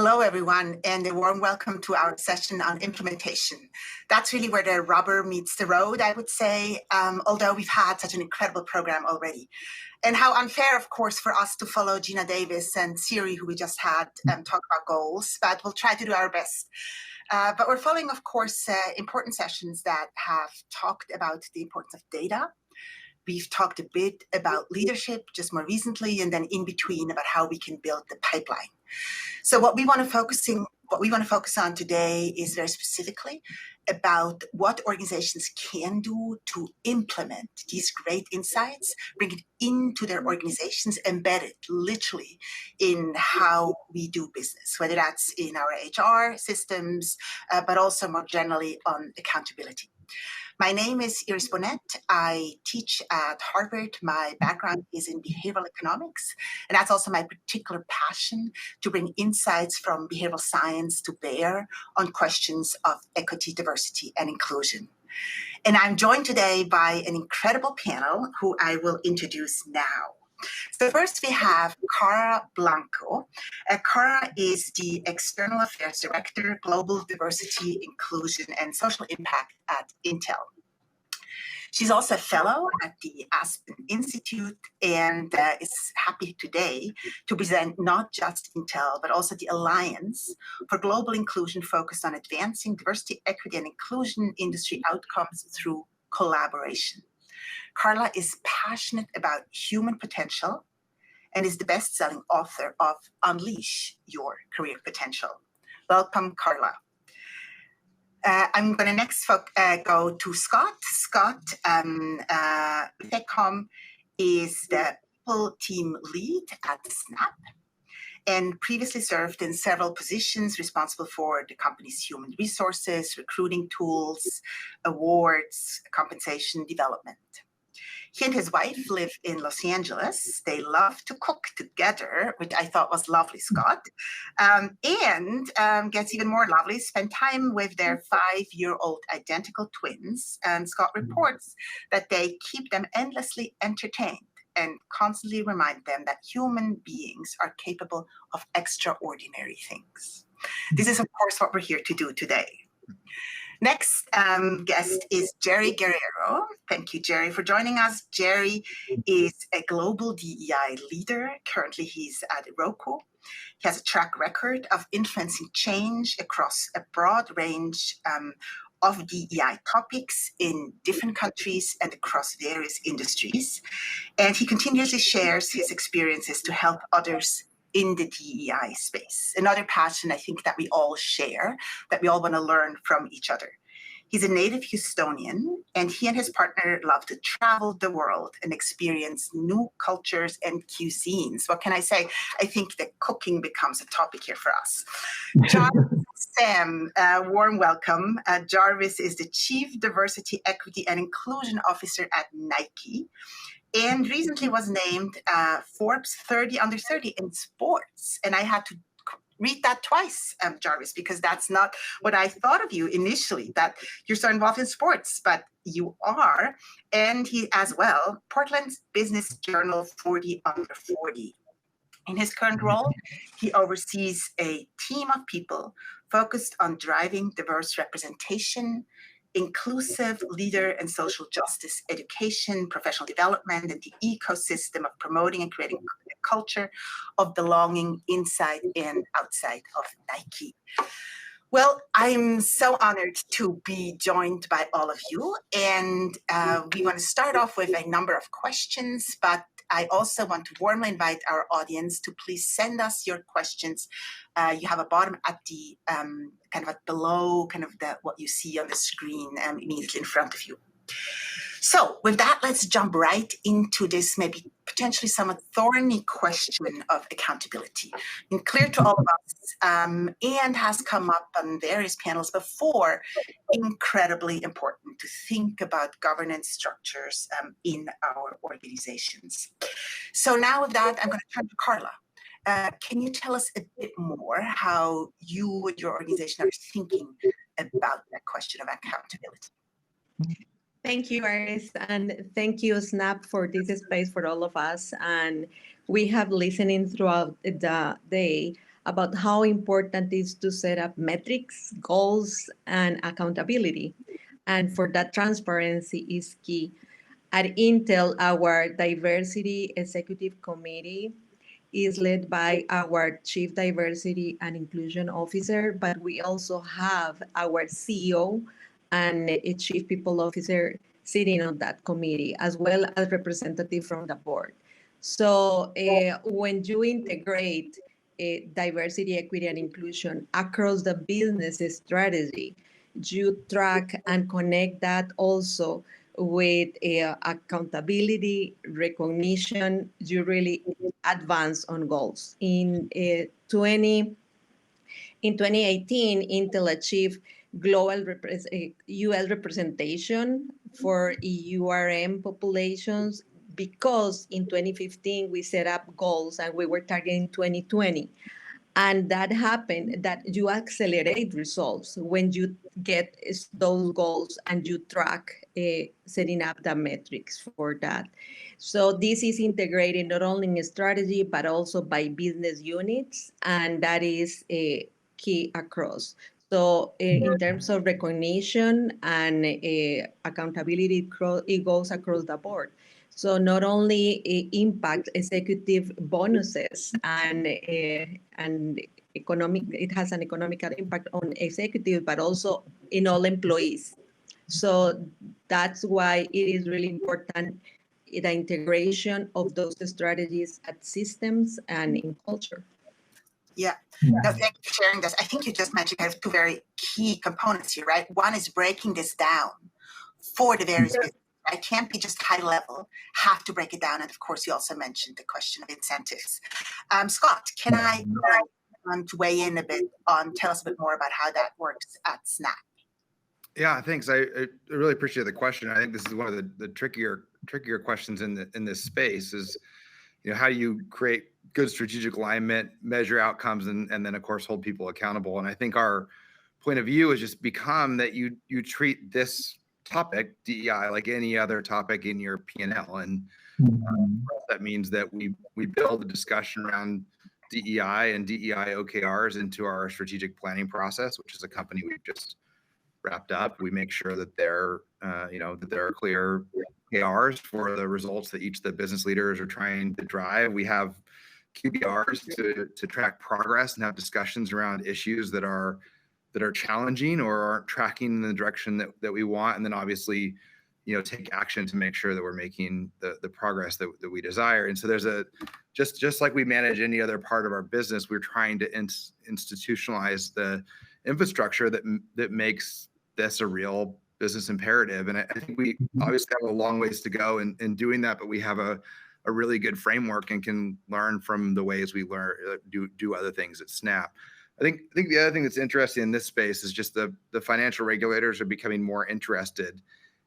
Hello, everyone, and a warm welcome to our session on implementation. That's really where the rubber meets the road, I would say, although we've had such an incredible program already. And how unfair, of course, for us to follow Gina Davis and Siri, who we just had, talk about goals, but we'll try to do our best. But we're following, of course, important sessions that have talked about the importance of data. We've talked a bit about leadership just more recently, and then in between about how we can build the pipeline. So what we want to focus on today is very specifically about what organizations can do to implement these great insights, bring it into their organizations, embed it literally in how we do business, whether that's in our HR systems, but also more generally on accountability. My name is Iris Bonet. I teach at Harvard. My background is in behavioral economics, and that's also my particular passion, to bring insights from behavioral science to bear on questions of equity, diversity, and inclusion. And I'm joined today by an incredible panel who I will introduce now. So first we have Cara Blanco. Cara is the External Affairs Director, Global Diversity, Inclusion, and Social Impact at Intel. She's also a fellow at the Aspen Institute and is happy today to present not just Intel, but also the Alliance for Global Inclusion, focused on advancing diversity, equity, and inclusion industry outcomes through collaboration. Carla is passionate about human potential and is the best-selling author of Unleash Your Career Potential. Welcome, Carla. I'm going to next go to Scott. Scott Techcom is the people team lead at Snap and previously served in several positions responsible for the company's human resources, recruiting tools, awards, compensation, development. He and his wife live in Los Angeles. They love to cook together, which I thought was lovely, Scott. And gets even more lovely, spend time with their 5-year-old identical twins. And Scott reports that they keep them endlessly entertained and constantly remind them that human beings are capable of extraordinary things. This is, of course, what we're here to do today. Next guest is Jerry Guerrero. Thank you, Jerry, for joining us. Jerry is a global DEI leader. Currently, he's at Roku. He has a track record of influencing change across a broad range of DEI topics in different countries and across various industries. And he continuously shares his experiences to help others in the DEI space. Another passion I think that we all share, that we all want to learn from each other. He's a native Houstonian, and he and his partner love to travel the world and experience new cultures and cuisines. What can I say? I think that cooking becomes a topic here for us. Jarvis Sam, warm welcome. Jarvis is the Chief Diversity, Equity, and Inclusion Officer at Nike, and recently was named Forbes 30 Under 30 in sports. And I had to read that twice, Jarvis, because that's not what I thought of you initially, that you're so involved in sports, but you are. And he as well, Portland's Business Journal 40 Under 40. In his current role, he oversees a team of people focused on driving diverse representation, inclusive leader and social justice education, professional development, and the ecosystem of promoting and creating a culture of belonging inside and outside of Nike. Well, I'm so honored to be joined by all of you, and we want to start off with a number of questions, but I also want to warmly invite our audience to please send us your questions. You have a bottom at the kind of below what you see on the screen immediately in front of you. So with that, let's jump right into this maybe potentially somewhat thorny question of accountability. And clear to all of us, and has come up on various panels before, incredibly important to think about governance structures in our organizations. So now with that, I'm going to turn to Carla. Can you tell us a bit more how you and your organization are thinking about that question of accountability? Thank you, Iris, and thank you, Snap, for this space for all of us. And we have listening throughout the day about how important it is to set up metrics, goals, and accountability. And for that, transparency is key. At Intel, our diversity executive committee is led by our Chief Diversity and Inclusion Officer, but we also have our CEO and a Chief People Officer sitting on that committee, as well as representative from the board. So when you integrate diversity, equity, and inclusion across the business strategy, you track and connect that also with accountability, recognition, you really advance on goals. In 2018, Intel achieved UL representation for URM populations because in 2015 we set up goals and we were targeting 2020. And that happened that you accelerate results when you get those goals and you track setting up the metrics for that. So this is integrated not only in strategy, but also by business units, and that is key across. So in terms of recognition and accountability, it goes across the board. So not only impact executive bonuses and economic, it has an economical impact on executives, but also in all employees. So that's why it is really important the integration of those strategies at systems and in culture. Yeah, no, thank you for sharing this. I think you just mentioned kind of two very key components here, right? One is breaking this down for the various businesses. It can't be just high level, have to break it down. And of course, you also mentioned the question of incentives. Scott, can I to weigh in a bit on, tell us a bit more about how that works at Snap? Yeah, thanks. I really appreciate the question. I think this is one of the trickier questions in this space is, how do you create good strategic alignment, measure outcomes, and then of course hold people accountable. And I think our point of view has just become that you treat this topic, DEI, like any other topic in your P&L. And that means that we build a discussion around DEI and DEI OKRs into our strategic planning process, which is a company we've just wrapped up. We make sure that there are clear OKRs for the results that each of the business leaders are trying to drive. We have QBRs to track progress and have discussions around issues that are challenging or aren't tracking in the direction that we want, and then obviously take action to make sure that we're making the progress that we desire. And so there's just like we manage any other part of our business, we're trying to institutionalize the infrastructure that makes this a real business imperative. And I think we obviously have a long ways to go in doing that, but we have a really good framework and can learn from the ways we do other things at Snap. I think the other thing that's interesting in this space is just the financial regulators are becoming more interested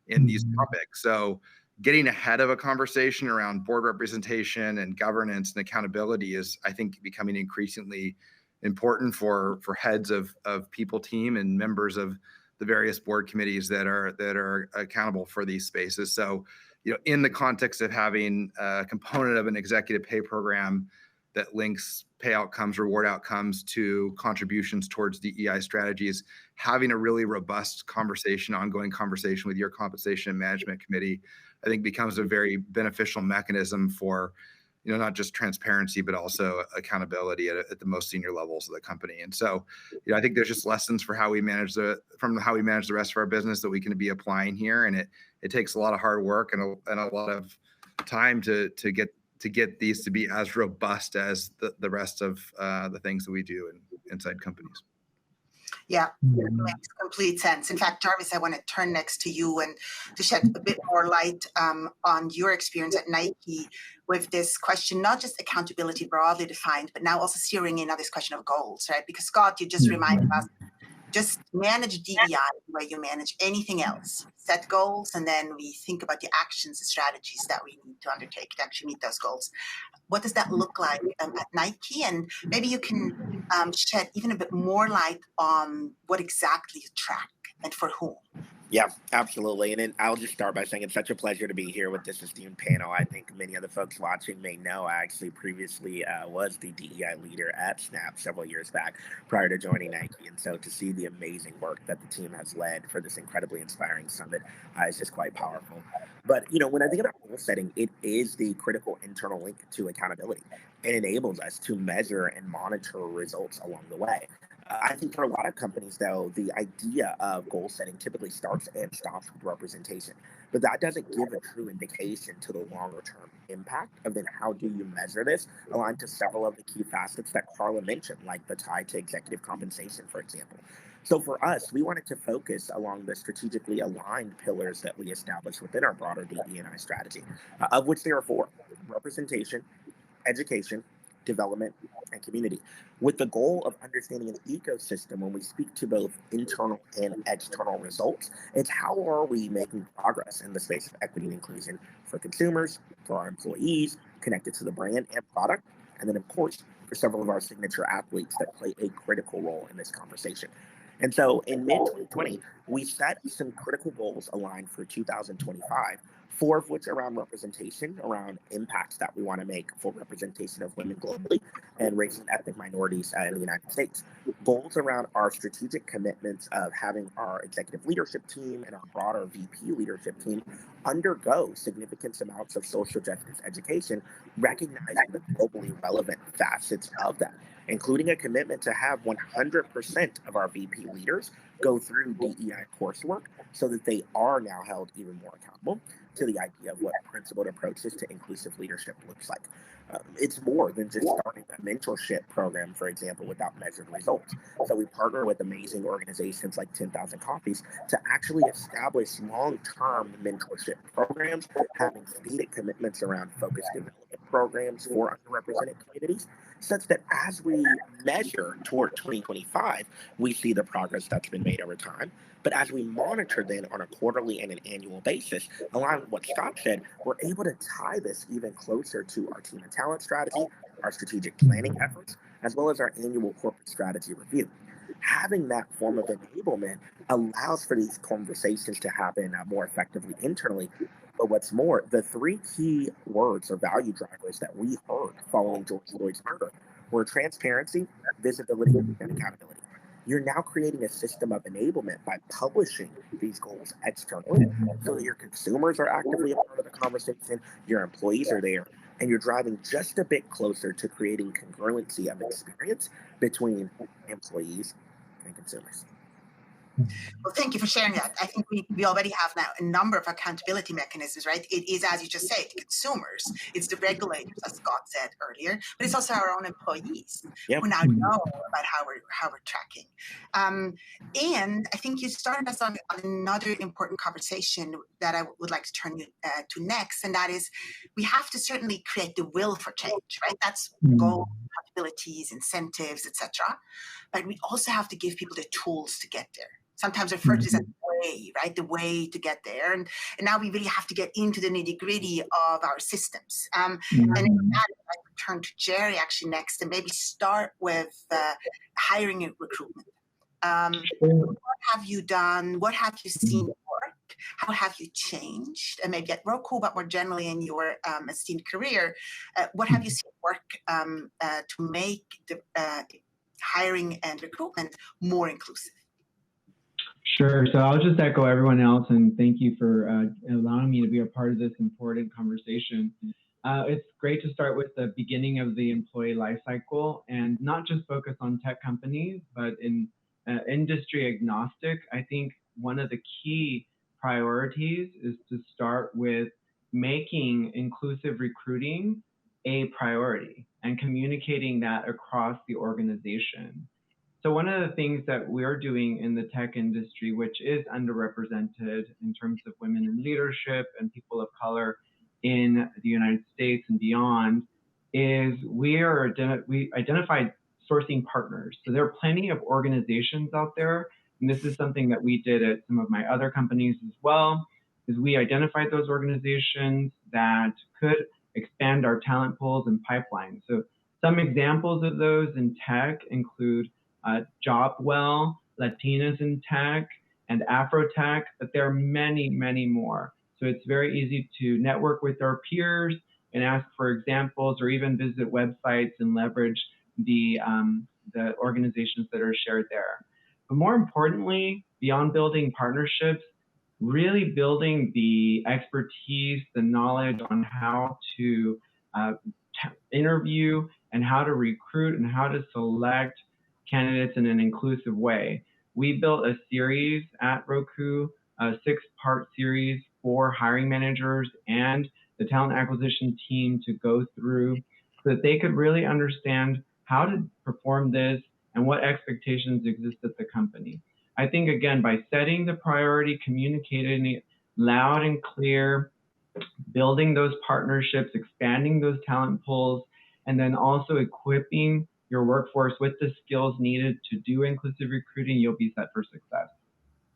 in these topics. So getting ahead of a conversation around board representation and governance and accountability is, I think, becoming increasingly important for heads of people team and members of the various board committees that are accountable for these spaces. So, in the context of having a component of an executive pay program that links pay outcomes, reward outcomes to contributions towards DEI strategies, having a really robust ongoing conversation with your compensation and management committee, I think becomes a very beneficial mechanism for, not just transparency, but also accountability at the most senior levels of the company. And so, I think there's just lessons for how we manage the rest of our business that we can be applying here. And it takes a lot of hard work and a lot of time to get these to be as robust as the rest of the things that we do inside companies. Yeah, it makes complete sense. In fact, Jarvis, I want to turn next to you and to shed a bit more light on your experience at Nike with this question, not just accountability broadly defined, but now also steering in on this question of goals, right? Because Scott, you just reminded us, just manage DEI the way you manage anything else. Set goals, and then we think about the actions and strategies that we need to undertake to actually meet those goals. What does that look like at Nike? And maybe you can shed even a bit more light on what exactly you track and for whom. Yeah, absolutely. And then I'll just start by saying it's such a pleasure to be here with this esteemed panel. I think many of the folks watching may know I actually previously was the DEI leader at Snap several years back prior to joining Nike. And so to see the amazing work that the team has led for this incredibly inspiring summit is just quite powerful. But, when I think about goal setting, it is the critical internal link to accountability. It enables us to measure and monitor results along the way. I think for a lot of companies, though, the idea of goal setting typically starts and stops with representation, but that doesn't give a true indication to the longer term impact of then how do you measure this, aligned to several of the key facets that Carla mentioned, like the tie to executive compensation, for example. So for us, we wanted to focus along the strategically aligned pillars that we established within our broader DE&I strategy, of which there are four: representation, education, development, and community, with the goal of understanding an ecosystem. When we speak to both internal and external results, it's how are we making progress in the space of equity and inclusion for consumers, for our employees, connected to the brand and product, and then, of course, for several of our signature athletes that play a critical role in this conversation. And so in mid-2020, we set some critical goals aligned for 2025, four of which around representation, around impacts that we want to make for representation of women globally and racial and ethnic minorities in the United States. Goals around our strategic commitments of having our executive leadership team and our broader VP leadership team undergo significant amounts of social justice education, recognizing the globally relevant facets of that, including a commitment to have 100% of our VP leaders go through DEI coursework so that they are now held even more accountable to the idea of what principled approaches to inclusive leadership looks like. It's more than just starting a mentorship program, for example, without measured results. So we partner with amazing organizations like 10,000 Coffees to actually establish long-term mentorship programs, having stated commitments around focused development programs for underrepresented communities, such that as we measure toward 2025, we see the progress that's been made over time. But as we monitor then on a quarterly and an annual basis, along with what Scott said, we're able to tie this even closer to our team and talent strategy, our strategic planning efforts, as well as our annual corporate strategy review. Having that form of enablement allows for these conversations to happen more effectively internally. But what's more, the three key words or value drivers that we heard following George Floyd's murder were transparency, visibility, and accountability. You're now creating a system of enablement by publishing these goals externally so that your consumers are actively a part of the conversation, your employees are there, and you're driving just a bit closer to creating congruency of experience between employees and consumers. Well, thank you for sharing that. I think we already have now a number of accountability mechanisms, right? It is, as you just said, consumers, it's the regulators, as Scott said earlier, but it's also our own employees who now know about how we're tracking. And I think you started us on another important conversation that I would like to turn you to next, and that is we have to certainly create the will for change, right? That's goals, accountabilities, incentives, etc. But we also have to give people the tools to get there. Sometimes referred to as the way, right? The way to get there. And now we really have to get into the nitty-gritty of our systems. And in that, I'd like to turn to Jerry actually next and maybe start with hiring and recruitment. What have you done? What have you seen work? How have you changed? And maybe at Roku, but more generally in your esteemed career, what have you seen work to make the hiring and recruitment more inclusive? Sure. So I'll just echo everyone else and thank you for allowing me to be a part of this important conversation. It's great to start with the beginning of the employee life cycle and not just focus on tech companies, but in industry agnostic. I think one of the key priorities is to start with making inclusive recruiting a priority and communicating that across the organization. So one of the things that we're doing in the tech industry, which is underrepresented in terms of women in leadership and people of color in the United States and beyond, is we identified sourcing partners. So there are plenty of organizations out there, and this is something that we did at some of my other companies as well, is we identified those organizations that could expand our talent pools and pipelines. So some examples of those in tech include JobWell, Latinas in Tech, and Afrotech, but there are many, many more. So it's very easy to network with our peers and ask for examples, or even visit websites and leverage the organizations that are shared there. But more importantly, beyond building partnerships, really building the expertise, the knowledge on how to interview and how to recruit and how to select candidates in an inclusive way. We built a series at Roku, a 6-part series for hiring managers and the talent acquisition team to go through so that they could really understand how to perform this and what expectations exist at the company. I think, again, by setting the priority, communicating it loud and clear, building those partnerships, expanding those talent pools, and then also equipping your workforce with the skills needed to do inclusive recruiting, you'll be set for success.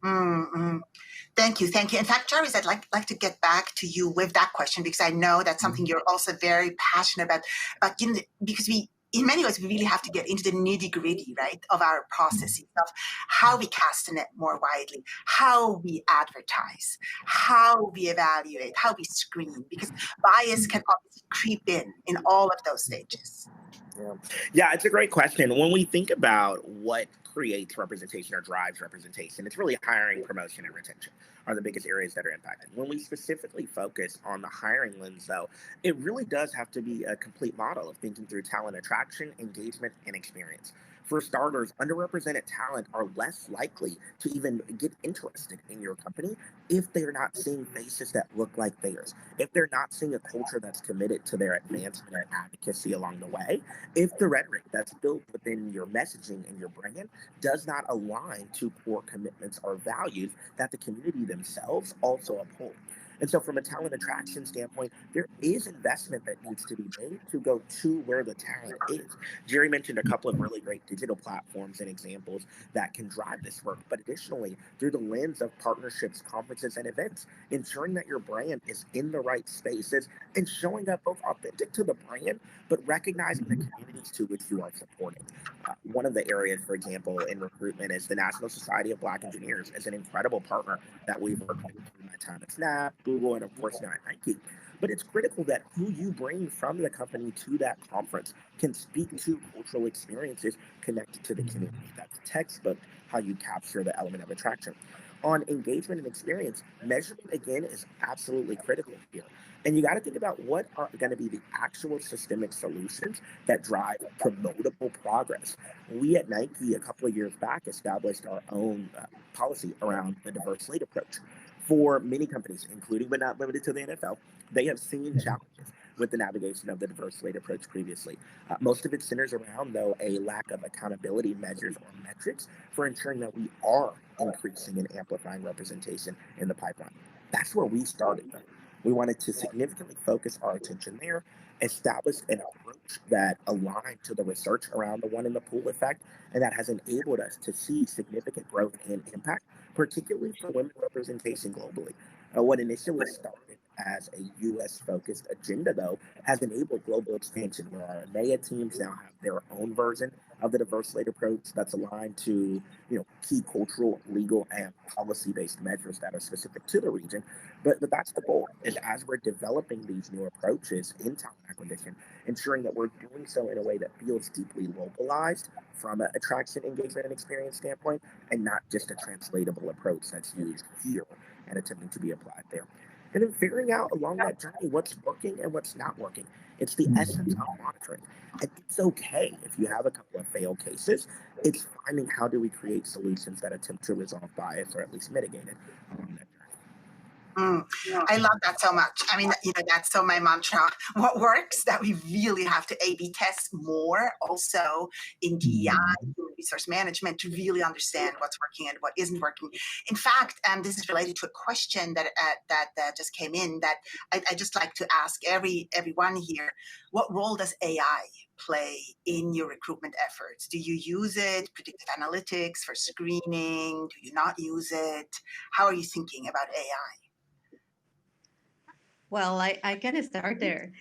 Mm-hmm. Thank you. In fact, Jarvis, I'd like to get back to you with that question, because I know that's something you're also very passionate about. But because in many ways, we really have to get into the nitty-gritty, right, of our processes, of how we cast the net more widely, how we advertise, how we evaluate, how we screen, because bias can obviously creep in all of those stages. Yeah, it's a great question. When we think about what creates representation or drives representation, it's really hiring, promotion, and retention are the biggest areas that are impacted. When we specifically focus on the hiring lens, though, it really does have to be a complete model of thinking through talent attraction, engagement, and experience. For starters, underrepresented talent are less likely to even get interested in your company if they're not seeing faces that look like theirs, if they're not seeing a culture that's committed to their advancement and advocacy along the way, if the rhetoric that's built within your messaging and your brand does not align to core commitments or values that the community themselves also uphold. And so from a talent attraction standpoint, there is investment that needs to be made to go to where the talent is. Jerry mentioned a couple of really great digital platforms and examples that can drive this work, but additionally, through the lens of partnerships, conferences, and events, ensuring that your brand is in the right spaces and showing up both authentic to the brand, but recognizing the communities to which you are supporting. One of the areas, for example, in recruitment is the National Society of Black Engineers is an incredible partner that we've worked with through my time at Snap, Google, and of course now at Nike. But it's critical that who you bring from the company to that conference can speak to cultural experiences connected to the community. That's textbook how you capture the element of attraction. On engagement and experience, measurement again is absolutely critical here. And you got to think about what are going to be the actual systemic solutions that drive promotable progress. We at Nike a couple of years back established our own policy around the diverse slate approach. For many companies, including but not limited to the NFL, they have seen challenges with the navigation of the diverse slate approach previously. Most of it centers around, though, a lack of accountability measures or metrics for ensuring that we are increasing and amplifying representation in the pipeline. That's where we started, though. We wanted to significantly focus our attention there, establish an approach that aligned to the research around the one in the pool effect, and that has enabled us to see significant growth and impact, particularly for women representation globally. What initially started as a U.S.-focused agenda, though, has enabled global expansion, where our EMEA teams now have their own version of the diverse slate approach that's aligned to, key cultural, legal, and policy-based measures that are specific to the region. But that's the goal, is as we're developing these new approaches in talent acquisition, ensuring that we're doing so in a way that feels deeply localized from an attraction, engagement, and experience standpoint, and not just a translatable approach that's used here and attempting to be applied there. And then figuring out along that journey what's working and what's not working. It's the essence of monitoring. And it's okay if you have a couple of failed cases. It's finding how do we create solutions that attempt to resolve bias or at least mitigate it along that journey. I love that so much. I mean, that's so my mantra. What works that we really have to A/B test more also in DEI, human resource management, to really understand what's working and what isn't working. In fact, this is related to a question that just came in that I just like to ask everyone here. What role does AI play in your recruitment efforts? Do you use it, predictive analytics for screening? Do you not use it? How are you thinking about AI? Well, I can start there.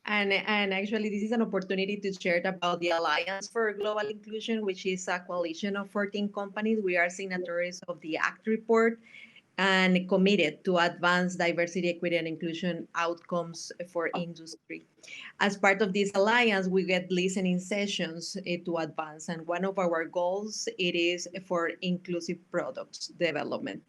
And actually, this is an opportunity to share about the Alliance for Global Inclusion, which is a coalition of 14 companies. We are signatories of the ACT report and committed to advance diversity, equity, and inclusion outcomes for industry. As part of this alliance, we get listening sessions to advance, and one of our goals it is for inclusive products development,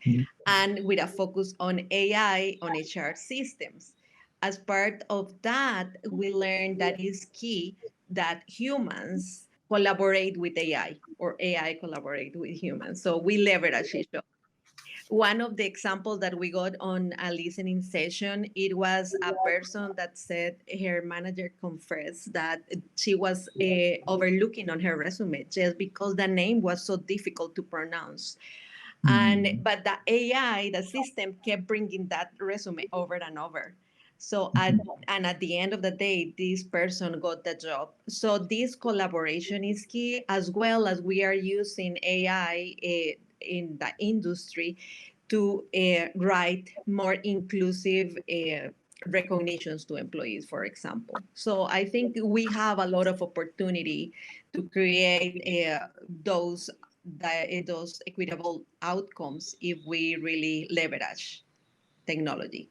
and with a focus on AI on HR systems. As part of that, we learned that it's key that humans collaborate with AI or AI collaborate with humans. So we leverage each other. One of the examples that we got on a listening session, it was a person that said her manager confessed that she was overlooking on her resume just because the name was so difficult to pronounce. But the AI, the system, kept bringing that resume over and over. So at the end of the day, this person got the job. So this collaboration is key, as well as we are using AI in the industry to write more inclusive recognitions to employees, for example. So I think we have a lot of opportunity to create those equitable outcomes if we really leverage technology.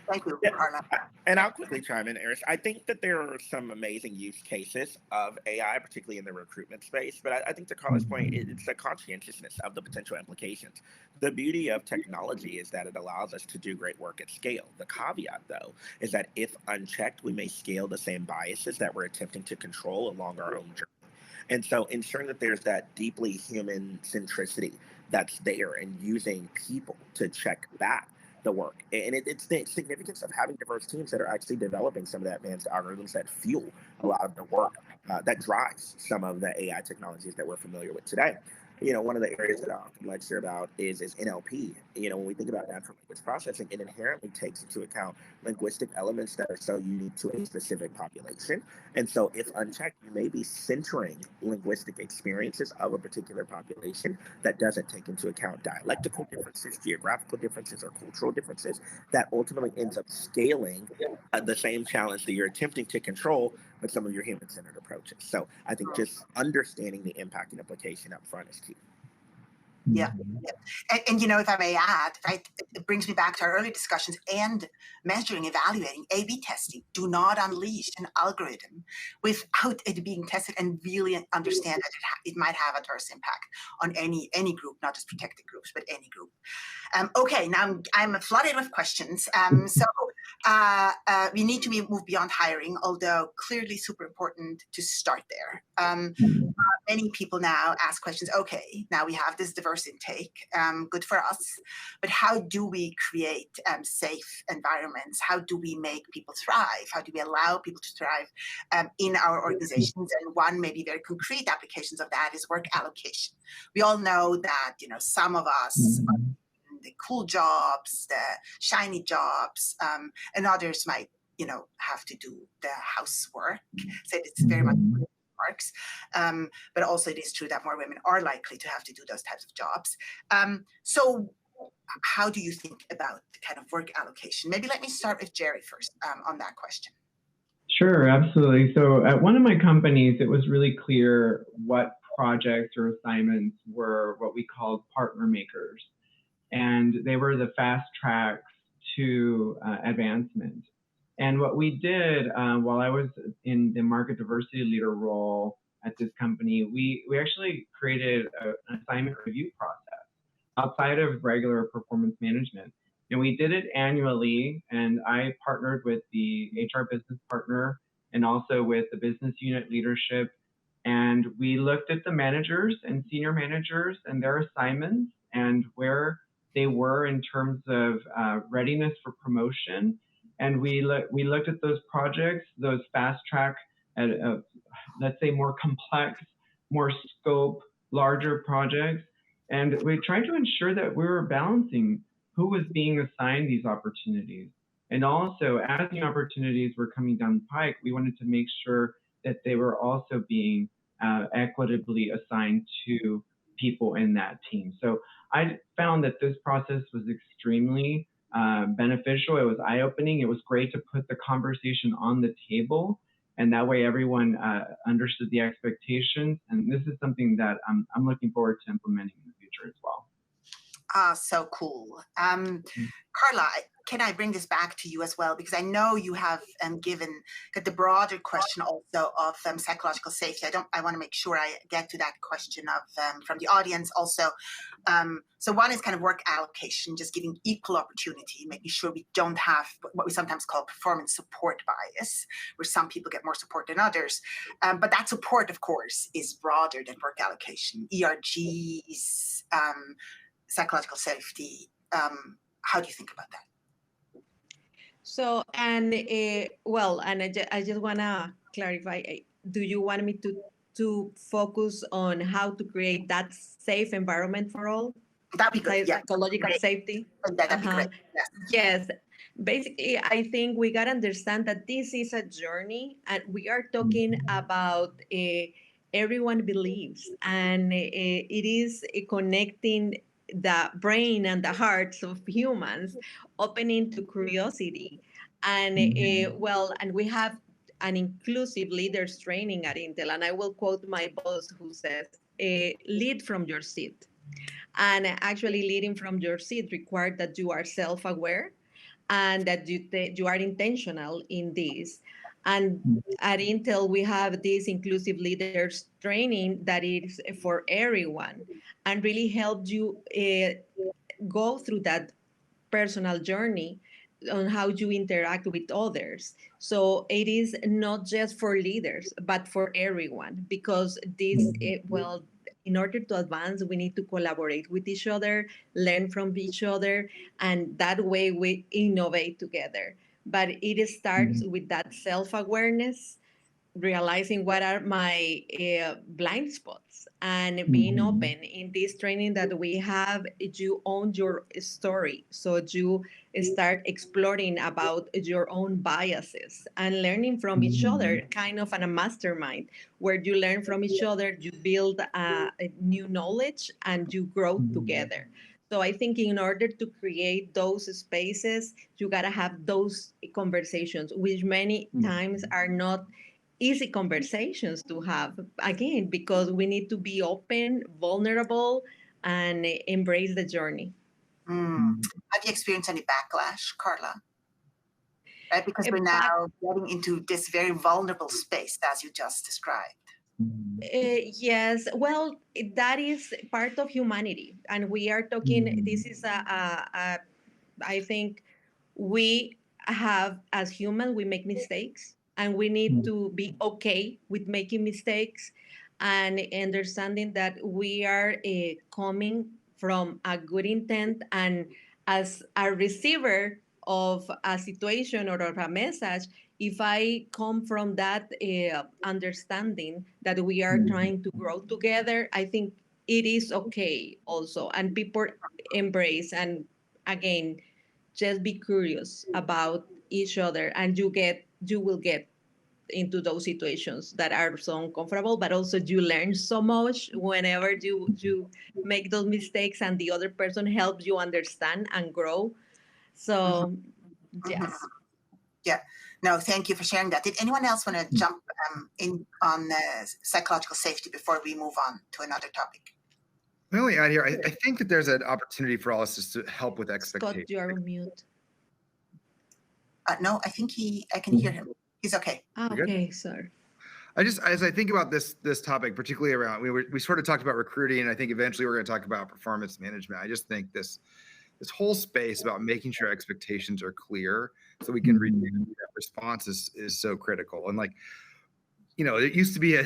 Thank you, Yeah, Carla. and I'll quickly chime in, Eris. I think that there are some amazing use cases of AI, particularly in the recruitment space. But I think to Carla's point, it's the conscientiousness of the potential implications. The beauty of technology is that it allows us to do great work at scale. The caveat, though, is that if unchecked, we may scale the same biases that we're attempting to control along our own journey. And so ensuring that there's that deeply human centricity that's there and using people to check back the work. And it's the significance of having diverse teams that are actually developing some of the advanced algorithms that fuel a lot of the work that drives some of the AI technologies that we're familiar with today. One of the areas that I often lecture about is NLP. When we think about natural language processing, it inherently takes into account linguistic elements that are so unique to a specific population. And so if unchecked, you may be centering linguistic experiences of a particular population that doesn't take into account dialectical differences, geographical differences, or cultural differences that ultimately ends up scaling the same challenge that you're attempting to control with some of your human-centered approaches. So I think just understanding the impact and implication up front is key. Yeah. And if I may add, right, it brings me back to our early discussions and measuring, evaluating, A/B testing. Do not unleash an algorithm without it being tested and really understand that it might have adverse impact on any group, not just protected groups, but any group. Okay, now I'm flooded with questions. So we need to move beyond hiring, although clearly super important to start there. Many people now ask questions, okay, now we have this diverse intake, good for us, but how do we create safe environments? How do we make people thrive? How do we allow people to thrive in our organizations? And one maybe very concrete applications of that is work allocation. We all know that, some of us are in the cool jobs, the shiny jobs, and others might, have to do the housework. So it's very much marks, but also it is true that more women are likely to have to do those types of jobs. So how do you think about the kind of work allocation? Maybe let me start with Jerry first on that question. Sure, absolutely. So at one of my companies, it was really clear what projects or assignments were what we called partner makers. And they were the fast tracks to advancement. And what we did while I was in the market diversity leader role at this company, we actually created an assignment review process outside of regular performance management. And we did it annually, and I partnered with the HR business partner and also with the business unit leadership. And we looked at the managers and senior managers and their assignments and where they were in terms of readiness for promotion. And we looked at those projects, those fast track, let's say more complex, more scope, larger projects. And we tried to ensure that we were balancing who was being assigned these opportunities. And also, as the opportunities were coming down the pike, we wanted to make sure that they were also being equitably assigned to people in that team. So I found that this process was extremely beneficial. It was eye-opening. It was great to put the conversation on the table, and that way everyone understood the expectations. And this is something that I'm looking forward to implementing in the future as well. So cool. Carla, can I bring this back to you as well? Because I know you have given the broader question also of psychological safety. I want to make sure I get to that question of from the audience also. So one is kind of work allocation, just giving equal opportunity, making sure we don't have what we sometimes call performance support bias, where some people get more support than others. But that support, of course, is broader than work allocation. ERGs, psychological safety. How do you think about that? So, and I just want to clarify, do you want me to focus on how to create that safe environment for all? That'd be good. Yeah. Psychological safety? That'd be great. Yes. Yes. Basically, I think we got to understand that this is a journey, and we are talking about everyone believes, and it is connecting the brain and the hearts of humans, opening to curiosity. And and we have an inclusive leaders training at Intel. And I will quote my boss who says, lead from your seat. And actually leading from your seat requires that you are self-aware and that you are intentional in this. And at Intel, we have this inclusive leaders training that is for everyone and really help you go through that personal journey on how you interact with others. So it is not just for leaders, but for everyone, because this, in order to advance, we need to collaborate with each other, learn from each other, and that way we innovate together. But it starts with that self-awareness, realizing what are my blind spots, and being open. In this training that we have, you own your story, so you start exploring about your own biases and learning from each other, kind of a mastermind where you learn from each other, you build a new knowledge, and you grow together. So I think in order to create those spaces, you got to have those conversations, which many times are not easy conversations to have, again, because we need to be open, vulnerable, and embrace the journey. Have you experienced any backlash, Carla? Right, because we're now getting into this very vulnerable space, as you just described. Yes, well, that is part of humanity, and we are talking. This is I think we have, as humans, we make mistakes, and we need to be okay with making mistakes, and understanding that we are coming from a good intent, and as a receiver of a situation or of a message, if I come from that understanding that we are trying to grow together, I think it is okay also. And people embrace, and again, just be curious about each other, and you will get into those situations that are so uncomfortable, but also you learn so much whenever you make those mistakes, and the other person helps you understand and grow. So yes. Yeah. No, thank you for sharing that. Did anyone else want to jump in on psychological safety before we move on to another topic? The only add here, I think that there's an opportunity for all of us to help with expectations. Scott, you are on mute. No, I think I can hear him. He's okay. Okay, sorry. As I think about this topic, particularly around, we sort of talked about recruiting, and I think eventually we're going to talk about performance management. I just think this whole space about making sure expectations are clear so we can reduce that response is so critical. And it used to be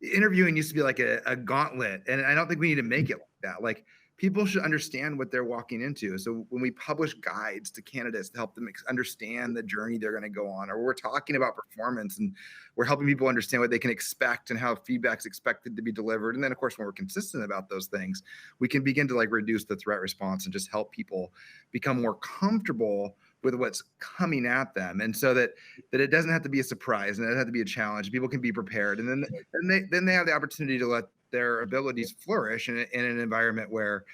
interviewing used to be like a gauntlet, and I don't think we need to make it like that. Like, people should understand what they're walking into. So when we publish guides to candidates to help them understand the journey they're going to go on, or we're talking about performance and we're helping people understand what they can expect and how feedback's expected to be delivered. And then, of course, when we're consistent about those things, we can begin to reduce the threat response and just help people become more comfortable with what's coming at them, and so that it doesn't have to be a surprise and it doesn't have to be a challenge. People can be prepared, and then they have the opportunity to let their abilities flourish in an environment where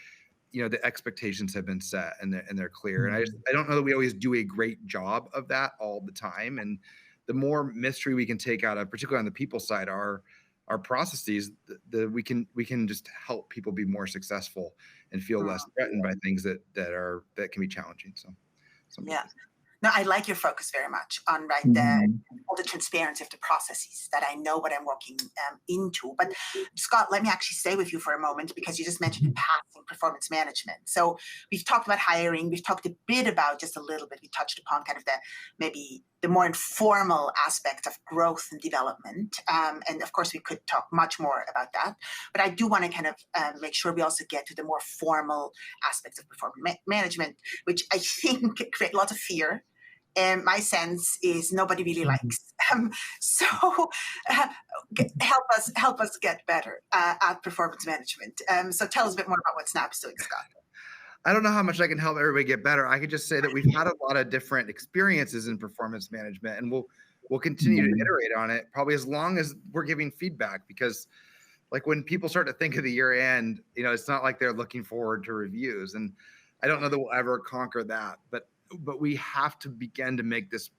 the expectations have been set and they're clear. And I don't know that we always do a great job of that all the time. And the more mystery we can take out of, particularly on the people side, our processes, we can just help people be more successful and feel less threatened by things that can be challenging. So yeah. No, I like your focus very much on all the transparency of the processes, that I know what I'm walking into. But Scott, let me actually stay with you for a moment, because you just mentioned in passing performance management. So we've talked about hiring. We've talked a bit about, just a little bit, we touched upon kind of maybe the more informal aspect of growth and development. And of course, we could talk much more about that. But I do want to kind of make sure we also get to the more formal aspects of performance management, which I think create lots of fear. And my sense is nobody really likes. So help us get better at performance management. So tell us a bit more about what Snap's doing, Scott. I don't know how much I can help everybody get better. I could just say that we've had a lot of different experiences in performance management, and we'll continue to iterate on it probably as long as we're giving feedback, because like when people start to think of the year end, it's not like they're looking forward to reviews. And I don't know that we'll ever conquer that, but we have to begin to make this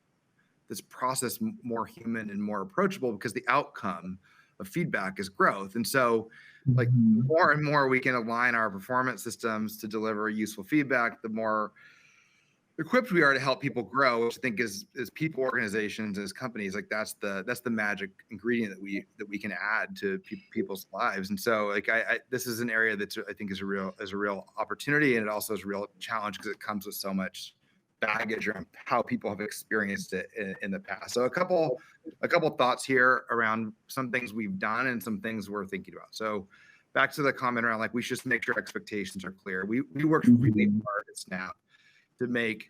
process more human and more approachable, because the outcome of feedback is growth. And so like more and more we can align our performance systems to deliver useful feedback, the more equipped we are to help people grow, which I think is people, organizations, as companies, like that's the magic ingredient that we can add to people's lives. And so like this is an area that I think is a real opportunity, and it also is a real challenge, because it comes with so much baggage around how people have experienced it in the past. So a couple thoughts here around some things we've done and some things we're thinking about. So back to the comment around like we should make sure expectations are clear. We worked really hard at Snap to make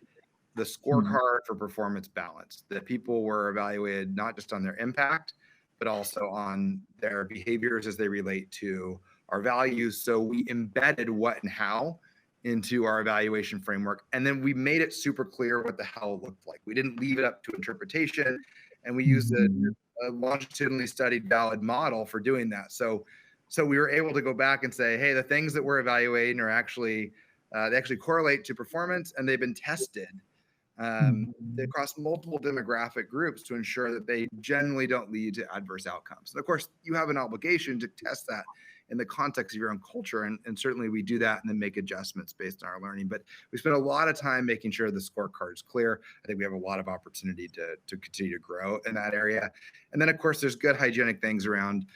the scorecard for performance balanced, that people were evaluated not just on their impact, but also on their behaviors as they relate to our values. So we embedded what and how into our evaluation framework. And then we made it super clear what the how looked like. We didn't leave it up to interpretation, and we used a longitudinally studied valid model for doing that. So we were able to go back and say, hey, the things that we're evaluating are actually, they actually correlate to performance, and they've been tested across multiple demographic groups to ensure that they generally don't lead to adverse outcomes. And of course, you have an obligation to test that in the context of your own culture. And certainly we do that and then make adjustments based on our learning. But we spend a lot of time making sure the scorecard is clear. I think we have a lot of opportunity to continue to grow in that area. And then of course, there's good hygienic things around,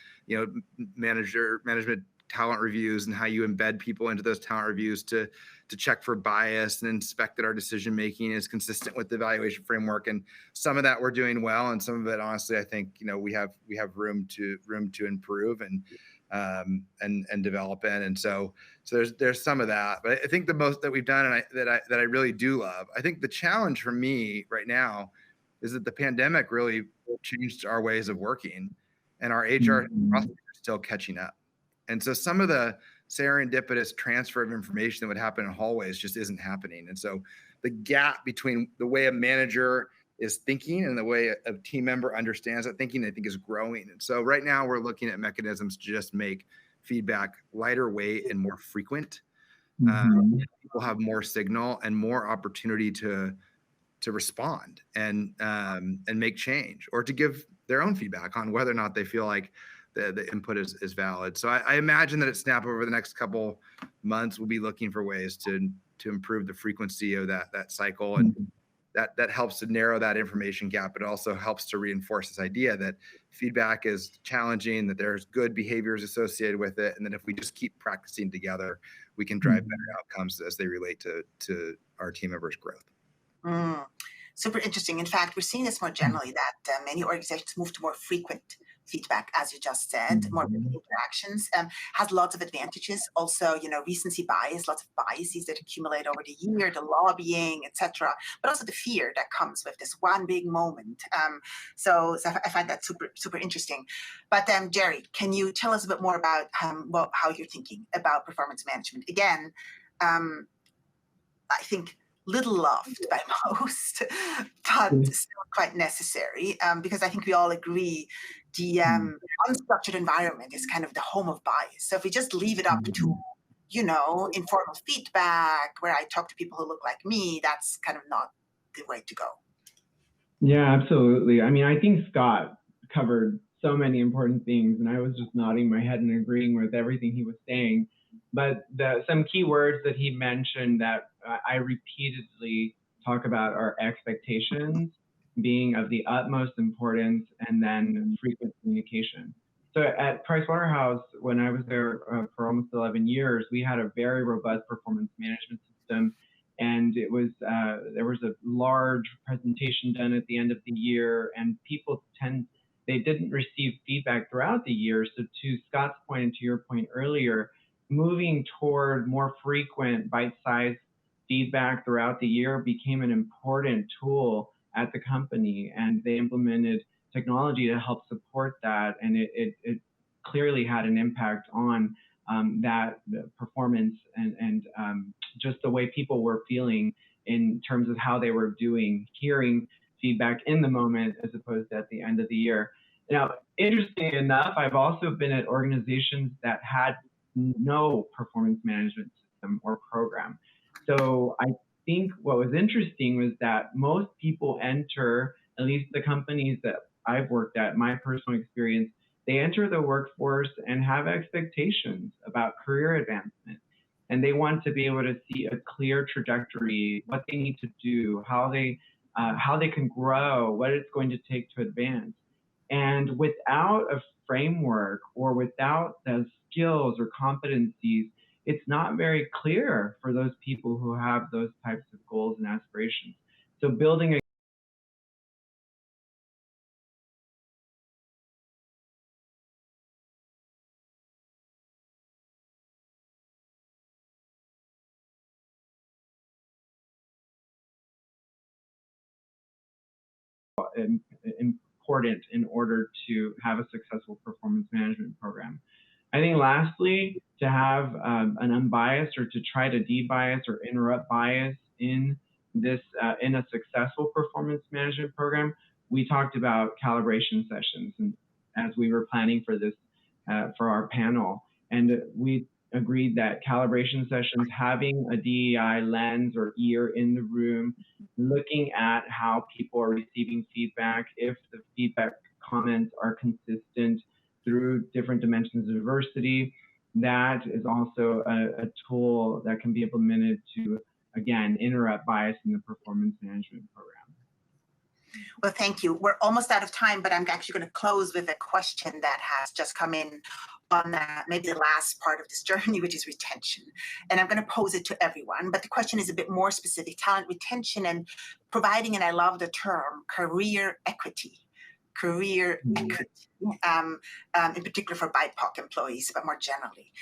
management talent reviews, and how you embed people into those talent reviews to check for bias and inspect that our decision making is consistent with the evaluation framework. And some of that we're doing well, and some of it, honestly, I think we have room to improve and develop in. And so there's some of that. But I think the most that we've done, and that I really do love, I think the challenge for me right now is that the pandemic really changed our ways of working, and our HR processes are still catching up. And so some of the serendipitous transfer of information that would happen in hallways just isn't happening. And so the gap between the way a manager is thinking and the way a team member understands that thinking, I think, is growing. And so right now we're looking at mechanisms to just make feedback lighter weight and more frequent. People have more signal and more opportunity to respond and make change, or to give their own feedback on whether or not they feel like the input is valid. So I imagine that at Snap over the next couple months, we'll be looking for ways to improve the frequency of that cycle. And that helps to narrow that information gap. It also helps to reinforce this idea that feedback is challenging, that there's good behaviors associated with it. And that if we just keep practicing together, we can drive better outcomes as they relate to our team members' growth. Super interesting. In fact, we're seeing this more generally, that many organizations move to more frequent feedback, as you just said, more interactions, has lots of advantages. Also, recency bias, lots of biases that accumulate over the year, the lobbying, etc., but also the fear that comes with this one big moment. So I find that super, super interesting. But Jerry, can you tell us a bit more about how you're thinking about performance management? Again, I think little loved by most, but still quite necessary, because I think we all agree the unstructured environment is kind of the home of bias. So if we just leave it up to informal feedback where I talk to people who look like me, that's kind of not the way to go. Yeah, absolutely. I mean, I think Scott covered so many important things, and I was just nodding my head and agreeing with everything he was saying. But some key words that he mentioned that I repeatedly talk about are expectations being of the utmost importance, and then frequent communication. So at Pricewaterhouse, when I was there for almost 11 years, we had a very robust performance management system. And it was there was a large presentation done at the end of the year, and they didn't receive feedback throughout the year. So to Scott's point and to your point earlier, moving toward more frequent bite-sized feedback throughout the year became an important tool at the company, and they implemented technology to help support that, and it clearly had an impact on that performance and just the way people were feeling in terms of how they were doing, hearing feedback in the moment as opposed to at the end of the year. Now, interesting enough, I've also been at organizations that had no performance management system or program. So I think what was interesting was that most people enter, at least the companies that I've worked at, my personal experience, they enter the workforce and have expectations about career advancement. And they want to be able to see a clear trajectory, what they need to do, how they can grow, what it's going to take to advance. And without a framework or without the skills or competencies, it's not very clear for those people who have those types of goals and aspirations. So building a important in order to have a successful performance management program. I think lastly, to have an unbiased or to try to debias or interrupt bias in this in a successful performance management program, we talked about calibration sessions, and as we were planning for this for our panel, and we agreed that calibration sessions, having a DEI lens or ear in the room, looking at how people are receiving feedback, if the feedback comments are consistent through different dimensions of diversity, that is also a tool that can be implemented to, again, interrupt bias in the performance management program. Well, thank you. We're almost out of time, but I'm actually going to close with a question that has just come in on maybe the last part of this journey, which is retention. And I'm going to pose it to everyone, but the question is a bit more specific: talent retention and providing, and I love the term, career equity. Career equity, in particular for BIPOC employees, but more generally.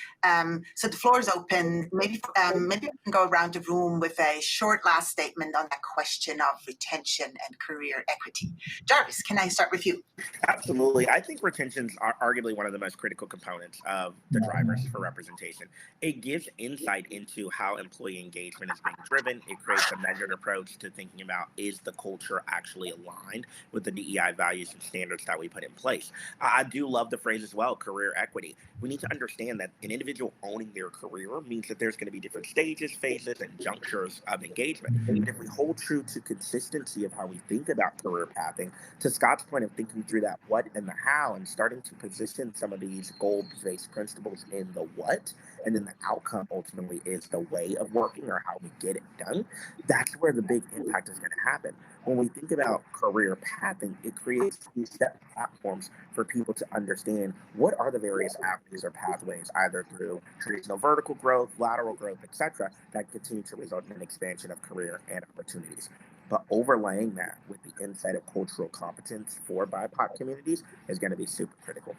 So the floor is open. Maybe we can go around the room with a short last statement on that question of retention and career equity. Jarvis, can I start with you? Absolutely. I think retentions are arguably one of the most critical components of the drivers for representation. It gives insight into how employee engagement is being driven. It creates a measured approach to thinking about, is the culture actually aligned with the DEI values and standards that we put in place. I do love the phrase as well, career equity. We need to understand that an individual owning their career means that there's going to be different stages, phases, and junctures of engagement. And if we hold true to consistency of how we think about career pathing, to Scott's point of thinking through that what and the how, and starting to position some of these goal-based principles in the what, and then the outcome ultimately is the way of working or how we get it done, that's where the big impact is going to happen. When we think about career pathing, it creates these step platforms for people to understand what are the various avenues or pathways, either through traditional vertical growth, lateral growth, etc., that continue to result in an expansion of career and opportunities. But overlaying that with the insight of cultural competence for BIPOC communities is going to be super critical.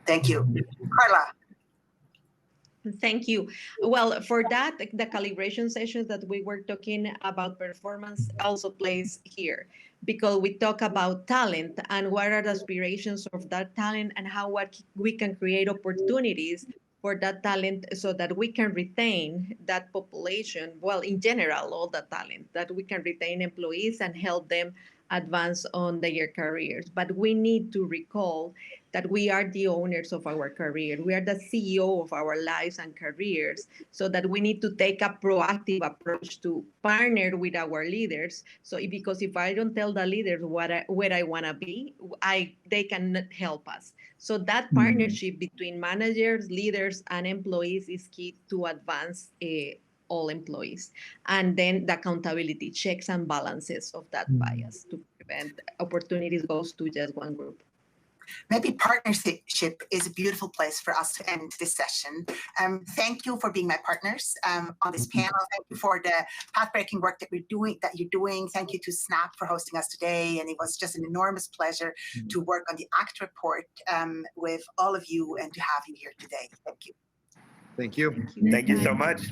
Thank you. Carla. Thank you. Well, for that, the calibration sessions that we were talking about performance also plays here, because we talk about talent and what are the aspirations of that talent and how we can create opportunities for that talent so that we can retain that population, well, in general, all the talent, that we can retain employees and help them advance on their careers. But we need to recall that we are the owners of our career. We are the CEO of our lives and careers, so that we need to take a proactive approach to partner with our leaders. So because if I don't tell the leaders where I want to be, they cannot help us. So that partnership between managers, leaders, and employees is key to advance all employees. And then the accountability, checks and balances of that bias to prevent opportunities goes to just one group. Maybe partnership is a beautiful place for us to end this session. Thank you for being my partners on this panel. Thank you for the path-breaking work that you're doing. Thank you to SNAP for hosting us today. And it was just an enormous pleasure to work on the ACT report with all of you and to have you here today. Thank you. Thank you. Thank you so much.